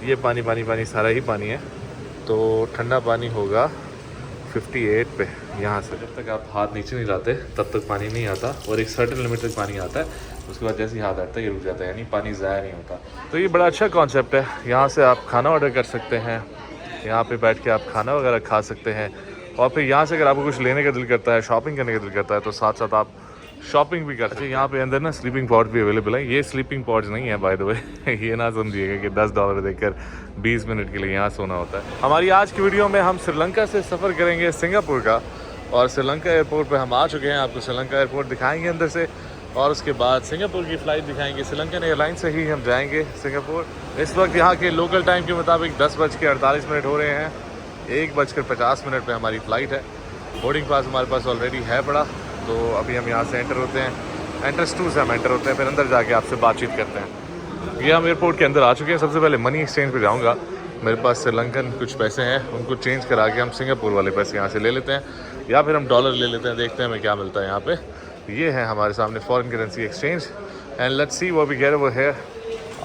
ये पानी पानी पानी सारा ही पानी है। तो ठंडा पानी होगा 58 पे यहाँ से। जब तक आप हाथ नीचे नहीं लाते तब तक पानी नहीं आता, और एक सर्टेन लिमिट तक पानी आता है, उसके बाद जैसे ही हाथ आता है ये रुक जाता है, यानी पानी ज़ाया नहीं होता। तो ये बड़ा अच्छा कॉन्सेप्ट है। यहाँ से आप खाना ऑर्डर कर सकते हैं, यहाँ पे बैठ के आप खाना वगैरह खा सकते हैं, और फिर यहाँ से अगर आपको कुछ लेने का दिल करता है, शॉपिंग करने का दिल करता है, तो साथ साथ आप शॉपिंग भी कर सकते हैं। यहाँ पे अंदर ना स्लीपिंग पॉड भी अवेलेबल है। ये स्लीपिंग पॉड्स नहीं है बाय द वे, ये ना समझिएगा कि $10 देकर 20 मिनट के लिए यहाँ सोना होता है। हमारी आज की वीडियो में हम श्रीलंका से सफ़र करेंगे सिंगापुर का, और श्रीलंका एयरपोर्ट पे हम आ चुके हैं। आपको श्रीलंका एयरपोर्ट दिखाएंगे अंदर से, और उसके बाद सिंगापुर की फ़्लाइट दिखाएंगे। श्रीलंकन एयरलाइन से ही हम जाएंगे सिंगापुर। इस वक्त यहाँ के लोकल टाइम के मुताबिक 10:48 हो रहे हैं। 1:50 पे हमारी फ़्लाइट है। बोर्डिंग पास हमारे पास ऑलरेडी है पड़ा, तो अभी हम यहाँ से एंटर होते हैं। एंट्रेंस 2 से हम एंटर होते हैं, फिर अंदर जाके आपसे बातचीत करते हैं। ये हम एयरपोर्ट के अंदर आ चुके हैं। सबसे पहले मनी एक्सचेंज पे जाऊँगा। मेरे पास श्रीलंकन कुछ पैसे हैं, उनको चेंज करा के हम सिंगापुर वाले पैसे यहाँ से ले लेते हैं, या फिर हम डॉलर ले लेते हैं। देखते हैं हमें क्या मिलता है यहाँ पे। ये है हमारे सामने foreign currency exchange, and let's see what we get over here.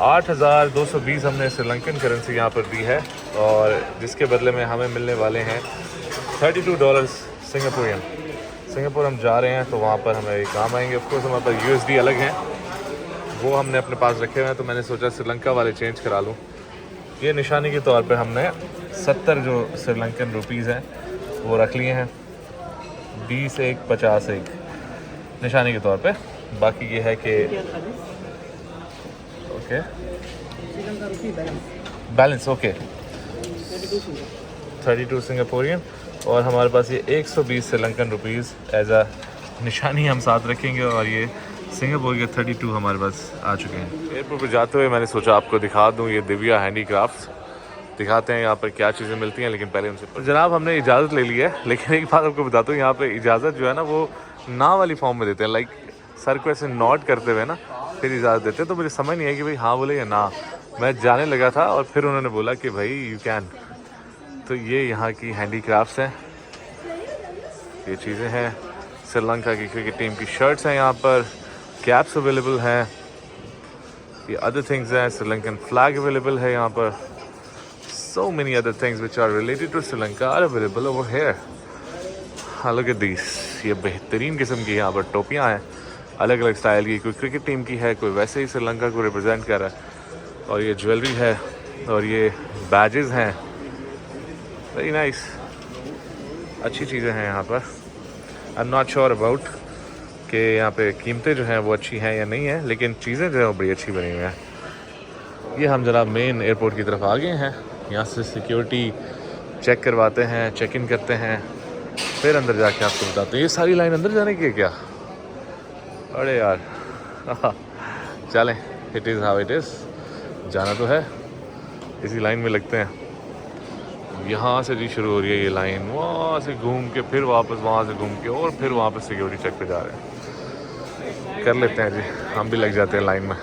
8,220 हमने श्रीलंकन करेंसी यहाँ पर दी है, और जिसके बदले में हमें मिलने वाले हैं $32 सिंगापुरियन। सिंगापुर हम जा रहे हैं, तो वहाँ पर हमें काम आएंगे। ऑफकोर्स हमारे पास USD अलग हैं, वो हमने अपने पास रखे हुए हैं, तो मैंने सोचा श्रीलंका वाले चेंज करा लूँ। ये निशानी के तौर पे हमने 70 जो श्रीलंकन रुपीज़ हैं वो रख लिए हैं, 20 एक 50 एक निशानी के तौर पे। बाकी ये है कि ओके बैलेंस ओके 32 सिंगापुरियन, और हमारे पास ये 120 श्रीलंकन रुपीज़ एज अ निशानी हम साथ रखेंगे, और ये सिंगापुर के 32 हमारे पास आ चुके हैं। एयरपोर्ट पर जाते हुए मैंने सोचा आपको दिखा दूं ये दिव्या हैंडीक्राफ्ट्स। दिखाते हैं यहाँ पर क्या चीज़ें मिलती हैं, लेकिन पहले उनसे जनाब हमने इजाज़त ले ली है। लेकिन एक बात आपको बताता हूँ, यहाँ पे इजाज़त जो है ना वो ना वाली फॉर्म में देते हैं, लाइक सर को ऐसे नॉट करते हुए ना फिर इजाज़त देते हैं। तो मुझे समझ नहीं है कि भाई हाँ बोले या ना। मैं जाने लगा था और फिर उन्होंने बोला कि भाई यू कैन। तो ये यहाँ की हैंडीक्राफ्ट्स हैं, ये चीज़ें हैं। श्रीलंका की क्रिकेट टीम की शर्ट्स हैं यहाँ पर, कैप्स अवेलेबल हैं, ये अदर थिंग्स हैं। श्रीलंकन फ्लैग अवेलेबल है यहाँ पर। So many other things which are related to Sri Lanka are available over here. Look at this, ये बेहतरीन किस्म की यहाँ पर टोपियाँ हैं, अलग अलग स्टाइल की। कोई क्रिकेट टीम की है, कोई वैसे ही श्रीलंका को रिप्रेजेंट कर रहा है। और ये ज्वेलरी है, और ये बैजेस हैं, वेरी नाइस। अच्छी चीज़ें हैं यहाँ पर। I am not sure about कि यहाँ पे कीमतें जो हैं वो अच्छी हैं या नहीं है, लेकिन चीज़ें जो हैं वो बड़ी अच्छी बनी हुई हैं। ये हम जनाब मेन एयरपोर्ट की तरफ आ गए हैं। यहाँ से सिक्योरिटी चेक करवाते हैं, चेक इन करते हैं, फिर अंदर जाके आपको बताते हैं। ये सारी लाइन अंदर जाने की है क्या? अरे यार चलें, it is how it is. जाना तो है, इसी लाइन में लगते हैं। यहाँ से जी शुरू हो रही है ये लाइन, वहाँ से घूम के फिर वापस वहाँ से घूम के और फिर वहाँ पर सिक्योरिटी चेक पे जा रहे हैं। कर लेते हैं जी, हम भी लग जाते हैं लाइन में,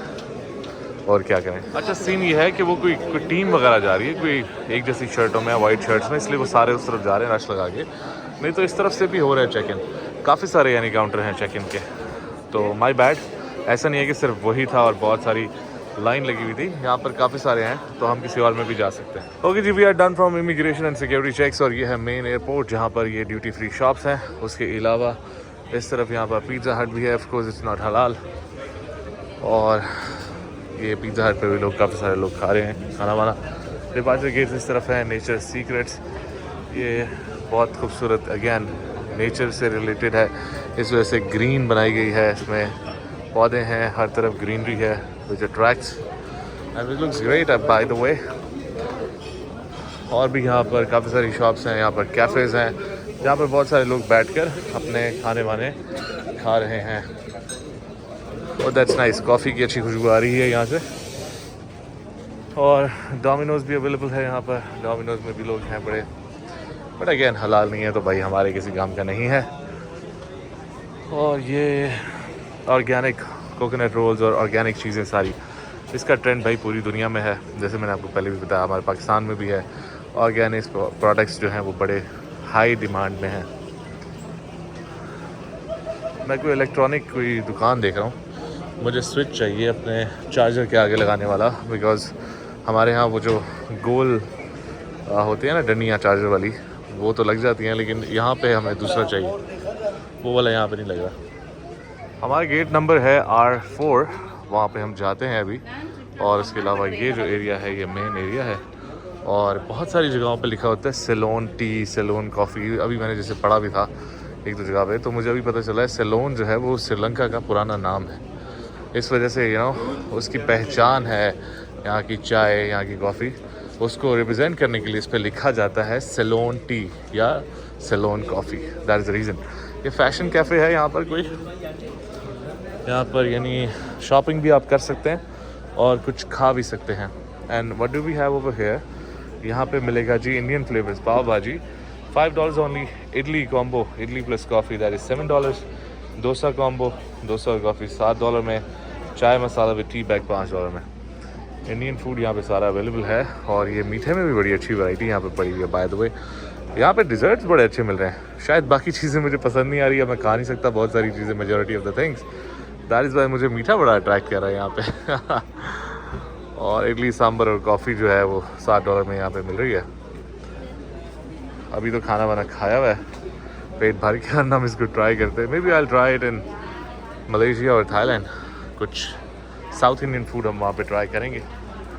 और क्या करें। अच्छा सीन ये है कि वो कोई टीम वगैरह जा रही है, कोई एक जैसी शर्टों में, वाइट शर्ट्स में, इसलिए वो सारे उस तरफ जा रहे हैं रश लगा के। नहीं तो इस तरफ से भी हो रहा है चेक इन, काफ़ी सारे यानी काउंटर हैं चेक इन के। तो माई बैड, ऐसा नहीं है कि सिर्फ वही था और बहुत सारी लाइन लगी हुई थी। यहाँ पर काफ़ी सारे हैं, तो हम किसी और में भी जा सकते हैं। ओके जी, we are done from immigration and security checks, और ये है मेन एयरपोर्ट जहाँ पर ये ड्यूटी फ्री शॉप्स हैं। उसके अलावा इस तरफ यहाँ पर पिज़्ज़ा हट भी है, ऑफ कोर्स इट्स नॉट हलाल। और ये पिज़्ज़ा हट पे भी लोग, काफ़ी सारे लोग खा रहे हैं खाना वाना। डिपार्चर गेट्स इस तरफ है, नेचर सीक्रेट्स, ये बहुत खूबसूरत, अगेन नेचर से रिलेटेड है, इस वजह से ग्रीन बनाई गई है। इसमें पौधे हैं, हर तरफ ग्रीनरी है, which attracts and it looks great by the way. और भी यहाँ पर काफ़ी सारी शॉप्स हैं, यहाँ पर कैफ़ेज़ हैं जहाँ पर बहुत सारे लोग बैठकर अपने खाने वाने खा रहे हैं। और दैट्स नाइस, कॉफ़ी की अच्छी खुशबू आ रही है यहाँ से। और डोमिनोज़ भी अवेलेबल है यहाँ पर, डोमिनोज़ में भी लोग हैं बड़े, बट अगेन हलाल नहीं है, तो भाई हमारे किसी काम का नहीं है। और ये ऑर्गेनिक कोकोनट रोल्स और ऑर्गेनिक चीज़ें सारी, इसका ट्रेंड भाई पूरी दुनिया में है। जैसे मैंने आपको पहले भी बताया, हमारे पाकिस्तान में भी है। ऑर्गेनिक प्रोडक्ट्स जो हैं वो बड़े हाई डिमांड में हैं। मैं कोई इलेक्ट्रॉनिक कोई दुकान देख रहा हूँ, मुझे स्विच चाहिए अपने चार्जर के आगे लगाने वाला, बिकॉज़ हमारे यहाँ वो जो गोल होती है ना डंडियाँ चार्जर वाली, वो तो लग जाती हैं, लेकिन यहाँ पे हमें दूसरा चाहिए, वो वाला यहाँ पे नहीं लग रहा। हमारा गेट नंबर है R4, वहाँ पे हम जाते हैं अभी। और इसके अलावा ये जो एरिया है ये मेन एरिया है, और बहुत सारी जगहों पे लिखा होता है सेलोन टी, सेलोन कॉफ़ी। अभी मैंने जैसे पढ़ा भी था एक दो जगह पे, तो मुझे अभी पता चला है सेलोन जो है वो श्रीलंका का पुराना नाम है। इस वजह से उसकी पहचान है यहाँ की चाय, यहाँ की कॉफ़ी, उसको रिप्रेजेंट करने के लिए इस पर लिखा जाता है सेलोन टी या Ceylon coffee. That is the reason. ये फ़ैशन कैफ़े है यहाँ पर कोई, यहाँ पर यानी शॉपिंग भी आप कर सकते हैं और कुछ खा भी सकते हैं। And what do we have over here, यहाँ पे मिलेगा जी Indian flavours, pav bhaji $5 only, idli combo, idli plus coffee that is $7, dosa combo, dosa coffee $7 में, चाय मसाला विद टी बैग $5 में। इंडियन फूड यहाँ पे सारा अवेलेबल है, और ये मीठे में भी बड़ी अच्छी वैरायटी यहाँ पे पड़ी हुई है। बाय द वे यहाँ पे डिज़र्ट्स बड़े अच्छे मिल रहे हैं। शायद बाकी चीज़ें मुझे पसंद नहीं आ रही है, मैं खा नहीं सकता बहुत सारी चीज़ें, majority of the things, that is why मुझे मीठा बड़ा अट्रैक्ट कर रहा है यहाँ पे और इडली सांभर और कॉफ़ी जो है वो $7 में यहाँ पे मिल रही है। अभी तो खाना वाना खाया हुआ है, पेट भर के हम इसको ट्राई करते हैं। Maybe I try it in Malaysia और थाईलैंड। कुछ साउथ इंडियन फूड हम वहाँ पे ट्राई करेंगे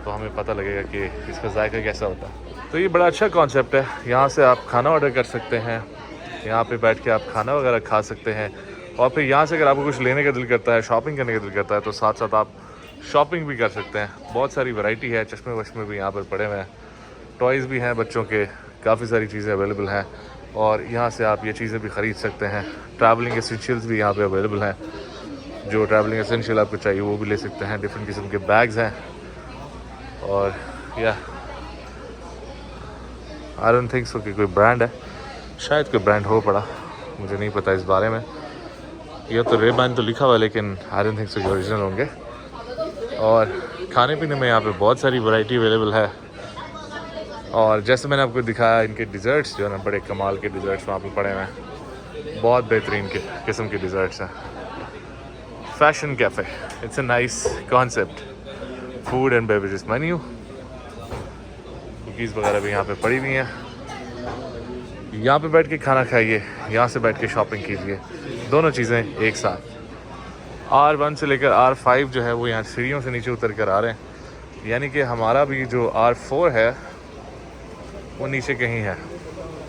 तो हमें पता लगेगा कि इसका जायका कैसा होता है। तो ये बड़ा अच्छा कॉन्सेप्ट है, यहाँ से आप खाना ऑर्डर कर सकते हैं, यहाँ पे बैठ के आप खाना वगैरह खा सकते हैं, और फिर यहाँ से अगर आपको कुछ लेने का दिल करता है, शॉपिंग करने का दिल करता है, तो साथ साथ आप शॉपिंग भी कर सकते हैं। बहुत सारी वैरायटी है, चश्मे वश्मे भी यहाँ पर पड़े हुए हैं, टॉयज़ भी हैं बच्चों के, काफ़ी सारी चीज़ें अवेलेबल हैं, और यहाँ से आप ये चीज़ें भी ख़रीद सकते हैं। ट्रैवलिंग एसेंशियल्स भी यहाँ पे अवेलेबल हैं, जो ट्रैवलिंग एसेंशियल आपको चाहिए वो भी ले सकते हैं। डिफरेंट किस्म के बैग्स हैं, और या आई डोंट थिंक सो कि कोई ब्रांड है, शायद कोई ब्रांड हो पड़ा, मुझे नहीं पता इस बारे में। यह तो रेबैन तो लिखा हुआ है, लेकिन आई डोंट थिंक सो कि ओरिजिनल होंगे। और खाने पीने में यहाँ पे बहुत सारी वैरायटी अवेलेबल है, और जैसे मैंने आपको दिखाया इनके डिज़र्ट्स जो है ना, बड़े कमाल के डिज़र्ट्स वहाँ पे पड़े हुए हैं, बहुत बेहतरीन किस्म के डिज़र्ट्स हैं। Fashion cafe, it's a nice concept. Food and beverages menu, cookies वगैरह भी यहाँ पे पड़ी हुई हैं। यहाँ पे बैठ के खाना खाइए, यहाँ से बैठ के शॉपिंग कीजिए, दोनों चीज़ें एक साथ। R1 से लेकर R5 जो है वो यहाँ सीढ़ियों से नीचे उतर कर आ रहे हैं, यानी कि हमारा भी जो R4 है वो नीचे कहीं है।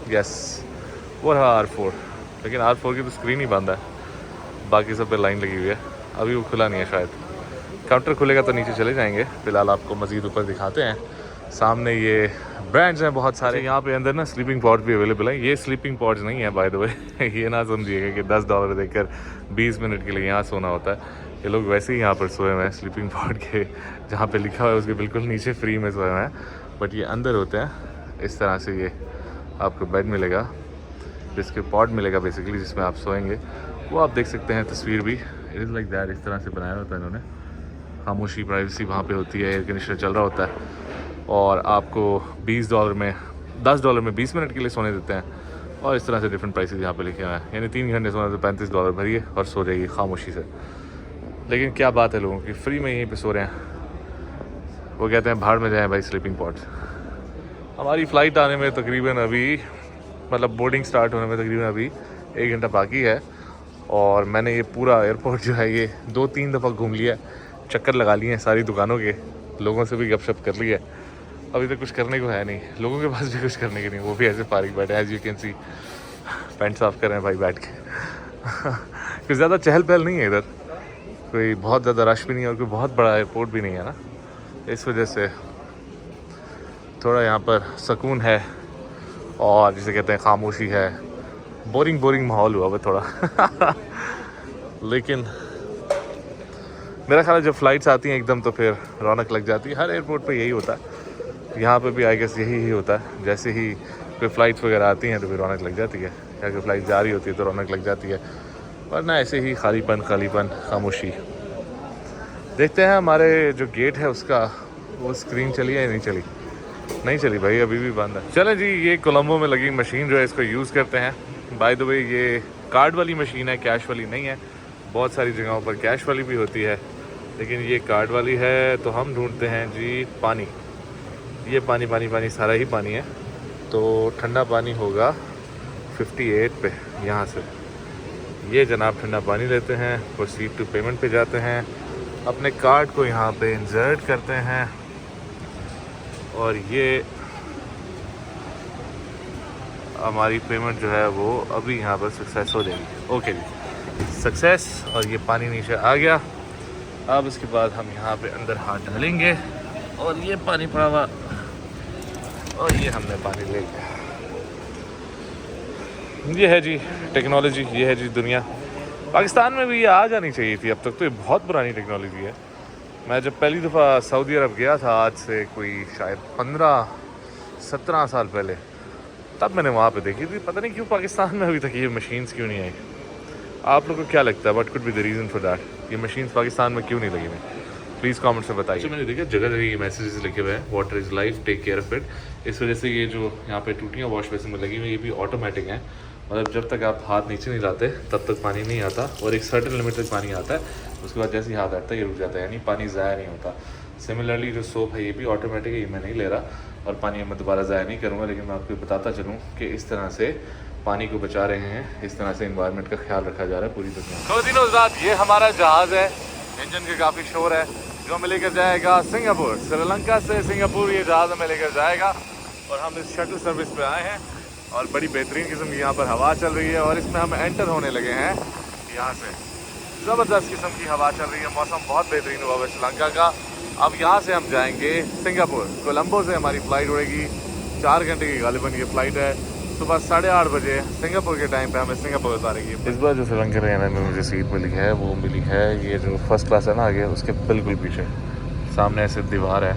यस, वो रहा R4, लेकिन R4 की तो स्क्रीन ही बंद है, बाकी सब पे लाइन लगी हुई है, अभी वो खुला नहीं है। शायद काउंटर खुलेगा तो नीचे चले जाएंगे। फ़िलहाल आपको मज़ीद ऊपर दिखाते हैं। सामने ये ब्रांड्स हैं बहुत सारे। यहाँ पे अंदर ना स्लीपिंग पॉड्स भी अवेलेबल हैं। ये स्लीपिंग पॉड्स नहीं है बाय द वे ये ना समझिएगा कि $10 देकर 20 मिनट के लिए यहाँ सोना होता है। ये लोग वैसे ही यहाँ पर सोए हुए हैं स्लीपिंग पॉड के, जहाँ पे लिखा हुआ है उसके बिल्कुल नीचे फ्री में सोए हुए हैं, बट ये अंदर होते हैं। इस तरह से ये आपको बेड मिलेगा, जिसके पॉड मिलेगा बेसिकली, जिसमें आप सोएंगे। वो आप देख सकते हैं तस्वीर भी, इट इज़ लाइक दैट, इस तरह से बनाया होता है इन्होंने। खामोशी, प्राइवेसी वहाँ पे होती है, एयर कंडीशनर चल रहा होता है, और आपको $10 में 20 मिनट के लिए सोने देते हैं। और इस तरह से डिफरेंट प्राइसेस यहाँ पे लिखे हुए हैं, यानी 3 घंटे सोना तो $35 भरिए और सो जाइए खामोशी से। लेकिन क्या बात है लोगों की, फ्री में यहीं पे सो रहे हैं। वो कहते हैं भाड़ में जाएं भाई स्लीपिंग पॉड्स। हमारी फ़्लाइट आने में तकरीबन अभी, मतलब बोर्डिंग स्टार्ट होने में तकरीबन अभी 1 घंटा बाकी है, और मैंने ये पूरा एयरपोर्ट जो है ये 2-3 दफ़ा घूम लिया, चक्कर लगा लिए हैं सारी दुकानों के, लोगों से भी गपशप कर लिया। अभी तो कुछ करने को है नहीं, लोगों के पास भी कुछ करने के नहीं, वो भी ऐसे फारिग बैठे हैं। As you can see, pant साफ कर रहे हैं भाई बैठ के कुछ ज़्यादा चहल पहल नहीं है इधर, कोई बहुत ज़्यादा रश भी नहीं है, और कोई बहुत बड़ा एयरपोर्ट भी नहीं है ना, इस वजह से थोड़ा यहाँ पर सुकून है, और जिसे कहते हैं खामोशी है। बोरिंग माहौल हुआ हुआ थोड़ा लेकिन मेरा ख्याल है जब फ़्लाइट्स आती हैं एकदम तो फिर रौनक लग जाती है। हर एयरपोर्ट पे यही होता है, यहाँ पे भी आई गेस यही होता है। जैसे ही कोई फ़्लाइट्स वगैरह आती हैं तो फिर रौनक लग जाती है, या कोई फ़्लाइट जा रही होती है तो रौनक लग जाती है, वरना ऐसे ही खालीपन खामोशी। देखते हैं हमारे जो गेट है उसका वो स्क्रीन चली है या नहीं चली। नहीं चली भाई, अभी भी बंद है। चलें जी, ये कोलंबो में लगी मशीन जो है इसको यूज़ करते हैं। बाय द वे ये कार्ड वाली मशीन है, कैश वाली नहीं है। बहुत सारी जगहों पर कैश वाली भी होती है, लेकिन ये कार्ड वाली है। तो हम ढूंढते हैं जी पानी। ये पानी पानी पानी सारा ही पानी है। तो ठंडा पानी होगा 58 पे यहाँ से। ये जनाब ठंडा पानी लेते हैं, प्रोसीड टू पेमेंट पे जाते हैं, अपने कार्ड को यहाँ पे इंसर्ट करते हैं और ये हमारी पेमेंट जो है वो अभी यहाँ पर सक्सेस हो जाएगी। ओके जी, सक्सेस। और ये पानी नीचे आ गया। अब इसके बाद हम यहाँ पे अंदर हाथ डालेंगे और ये पानी पड़ा हुआ और ये हमने पानी ले लिया। ये है जी टेक्नोलॉजी, ये है जी दुनिया। पाकिस्तान में भी ये आ जानी चाहिए थी अब तक, तो ये बहुत पुरानी टेक्नोलॉजी है। मैं जब पहली दफ़ा सऊदी अरब गया था, आज से कोई शायद 15-17 साल पहले, तब मैंने वहाँ पे देखी थी। पता नहीं क्यों पाकिस्तान में अभी तक ये मशीन्स क्यों नहीं आई। आप लोगों को क्या लगता है, what could be the reason for that? ये मशीन्स पाकिस्तान में क्यों नहीं लगी हुई? प्लीज़ कमेंट्स में बताइए। मैंने देखा जगह जगह ये मैसेजेस लिखे हुए हैं, water is life, take care of it. इस वजह से ये जो यहाँ पे टूटियाँ वॉश बेसिन में लगी हुई, ये भी ऑटोमेटिक हैं। मतलब जब तक आप हाथ नीचे नहीं लाते तब तक पानी नहीं आता और एक सर्टेन लिमिट तक पानी आता है, उसके बाद जैसे ही हाथ आता है ये रुक जाता है, यानी पानी ज़ाया नहीं होता। सिमिलरली जो सोप है ये भी ऑटोमेटिक है, ये मैं नहीं ले रहा और पानी मैं दोबारा ज़ाया नहीं करूँगा, लेकिन मैं आपको बताता चलूँ कि इस तरह से पानी को बचा रहे हैं, इस तरह से इन्वायरमेंट का ख्याल रखा जा रहा है पूरी दुनिया में। तो दिनों रात ये हमारा जहाज़ है, इंजन के काफ़ी शोर है, जो हमें लेकर जाएगा सिंगापुर। श्रीलंका से सिंगापुर ये जहाज़ हमें लेकर जाएगा और हम इस शटल सर्विस पे आए हैं और बड़ी बेहतरीन किस्म की यहाँ पर हवा चल रही है और इसमें हम एंटर होने लगे हैं। यहाँ से ज़बरदस्त किस्म की हवा चल रही है, मौसम बहुत बेहतरीन हुआ है श्रीलंका का। अब यहाँ से हम जाएंगे सिंगापुर। कोलंबो से हमारी फ़्लाइट उड़ेगी, 4 घंटे की गालिबन ये फ़्लाइट है। सुबह 8:30 बजे सिंगापुर के टाइम पे हमें सिंगापुर उतारेगी। इस बार जो श्रीलंका एयरलाइन में मुझे सीट मिली है वो मिली है ये जो फर्स्ट क्लास है ना, आगे उसके बिल्कुल पीछे सामने ऐसे दीवार है,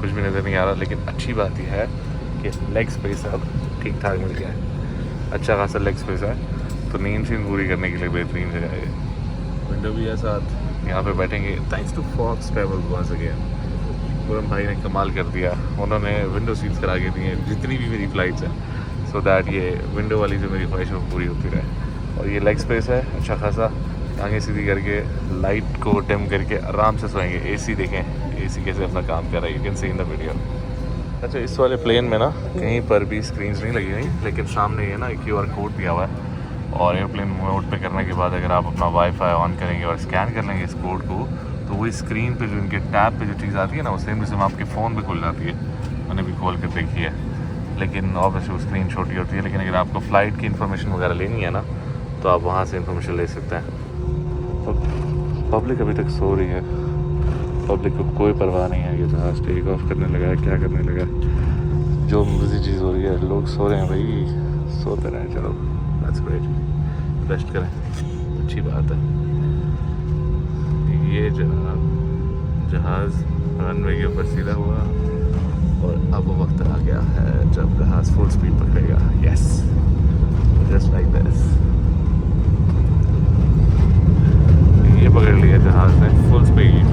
कुछ भी नज़र नहीं आ रहा। लेकिन अच्छी बात यह है कि लेग स्पेस अब ठीक ठाक मिल गया है, अच्छा खासा लेग स्पेस है, तो नींद सीन पूरी करने के लिए बेहतरीन जगह है। विंडो भी है साथ, यहाँ पे बैठेंगे। Thanks to Fox Travel once again, Puram भाई ने कमाल कर दिया, उन्होंने विंडो सीट्स करा के दी हैं जितनी भी मेरी फ़्लाइट्स हैं, सो दैट ये विंडो वाली जो मेरी ख्वाहिश है वो पूरी होती रहे। और ये लेग स्पेस है अच्छा खासा, आगे सीधी करके लाइट को डिम करके आराम से सोएंगे। एसी देखें, एसी कैसे अपना काम कर रहा है, you can C in the video. अच्छा, इस वाले प्लेन में ना कहीं पर भी स्क्रीन्स नहीं लगी हुई, लेकिन सामने ये ना एक QR कोड दिया हुआ है और एयरप्लेन मोड पे करने के बाद अगर आप अपना वाईफाई ऑन करेंगे और स्कैन कर लेंगे इस कोड को, तो वही स्क्रीन पे जो इनके टैब पे जो चीज़ आती है ना, वो सेम किस्म आपके फ़ोन पे खुल जाती है। मैंने भी खोल कर देखी है, लेकिन ऑब्वियसली वो स्क्रीन छोटी होती है। लेकिन अगर आपको फ़्लाइट की इन्फॉर्मेशन वगैरह लेनी है ना, तो आप वहाँ से इन्फॉर्मेशन ले सकते हैं। तो पब्लिक अभी तक सो रही है, पब्लिक को कोई परवाह नहीं है। ये जहाज़ टेक ऑफ करने लगा है, क्या करने लगा है, जो मर्जी चीज़ हो रही है, लोग सो रहे हैं भाई, सोते रहें। चलो दैट्स ग्रेट, रेस्ट करें, अच्छी बात है। ये जहाज़ रनवे के ऊपर सीधा हुआ और अब वो वक्त आ गया है जब जहाज़ फुल स्पीड पकड़ेगा। यस, जस्ट लाइक दिस, ये पकड़ लिया जहाज़ ने फुल स्पीड।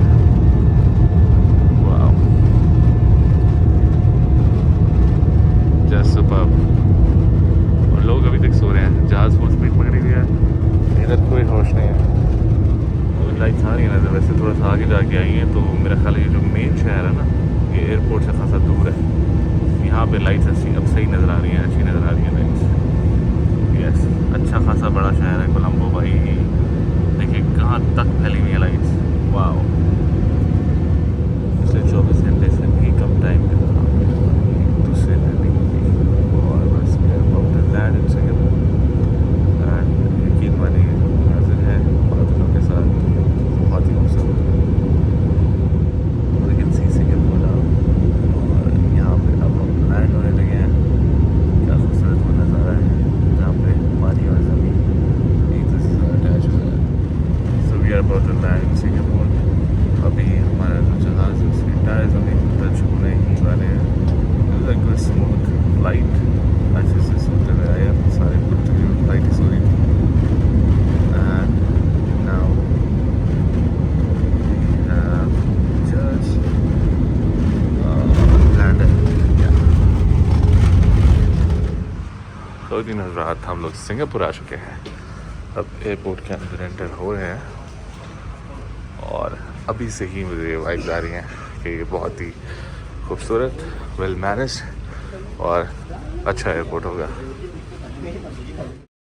वाह, जस्ट सुपर्ब। और लोग अभी तक सो रहे हैं, जहाज़ फुल स्पीड पकड़ी हुई है, इधर कोई होश नहीं है। लाइट्स आ रही है ना, वैसे थोड़ा सा आगे जाके आई हैं, तो मेरा ख्याल है ये जो मेन शहर है ना, ये एयरपोर्ट से खासा दूर है। यहाँ पे लाइट्स अच्छी अब सही नज़र आ रही हैं, अच्छी नज़र आ रही हैं लाइट्स। यस, अच्छा खासा बड़ा शहर है कोलंबो भाई, देखिए कहाँ तक फैली हुई है लाइट्स। वाह, पिछले 24 घंटे से भी कम टाइम के दौरान दूसरे लैंडिंग हुई और बस लैंड इन सिंगापुर। यकीन मानिए हाजिर है बादलों के साथ, बहुत ही खूबसूरत लेकिन सी के बोला। और यहाँ पे अब हम लैंड होने लगे हैं, क्या खूबसूरत वो नज़ारा है जहाँ पे पानी और ज़मीन एक दूसरे से अटैच हो जाए। So we are about to land in Singapore. अभी हमारा जो जहाज़ है उसके टायर ज़मीन टच होने ही वाले हैं। गुड स्मूथ फ्लाइट, अच्छे से सोते हुए आए, सारे तकरीबन फ्लाइट ही सो रही थी। दो दिन रात हम लोग सिंगापुर आ चुके हैं, अब एयरपोर्ट के अंदर एंटर हो रहे हैं और अभी से ही मुझे वाइब्स आ रही हैं कि ये बहुत ही खूबसूरत, वेल मैनेज्ड और अच्छा एयरपोर्ट होगा।